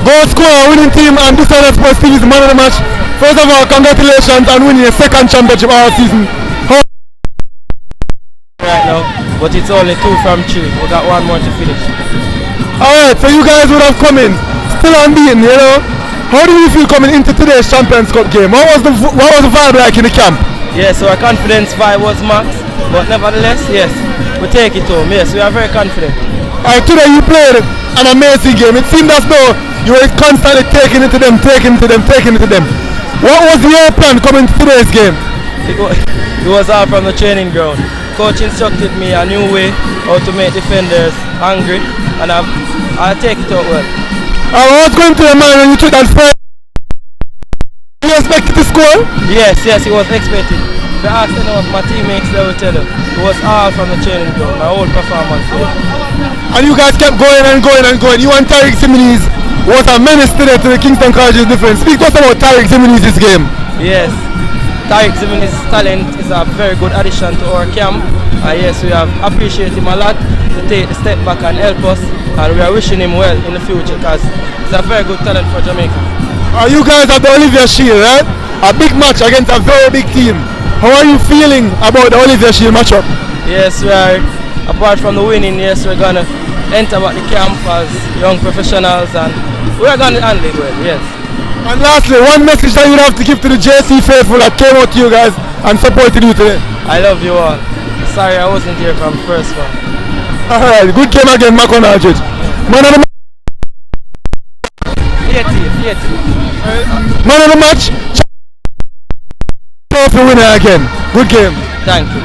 Goal scorer, winning team, and this other sports team is the man of the match. First of all, congratulations on winning a second championship all season. Right now, but it's only 2 from 3. We got 1 more to finish. Alright, so you guys would have come in still unbeaten, you know. How do you feel coming into today's Champions Cup game? What was the vibe like in the camp? Yes, so our confidence vibe was max, but nevertheless, yes, we take it home. Yes, we are very confident. Alright, today you played an amazing game. It seemed as though you were constantly taking it to them. What was your plan coming to today's game? It was all from the training ground. Coach instructed me a new way how to make defenders angry, and I take it out well. What's going to your mind when you took that first? You expected to score? Yes, it was expected. If you ask any of my teammates, they will tell you. It was all from the training ground, my whole performance. And you guys kept going and going and going. You and Tariq Siminis was a menace today to the Kingston College's defense. Speak to us about Tariq Siminis' game. Yes, Tariq Siminis' talent is a very good addition to our camp. And yes, we have appreciated him a lot to take the step back and help us. And we are wishing him well in the future because he's a very good talent for Jamaica. You guys at the Olivier Shield, right? A big match against a very big team. How are you feeling about the Olivier Shield matchup? Yes, we are, apart from the winning, yes, we're going to enter back the camp as young professionals and we're going to handle it well, yes. And lastly, one message that you have to give to the JC faithful that came out to you guys and supported you today. I love you all. Sorry I wasn't here from the first one. Alright, good game again, Maquan Aldridge. Man of the match. Man of the match. Trophy winner again. Good game. Thank you.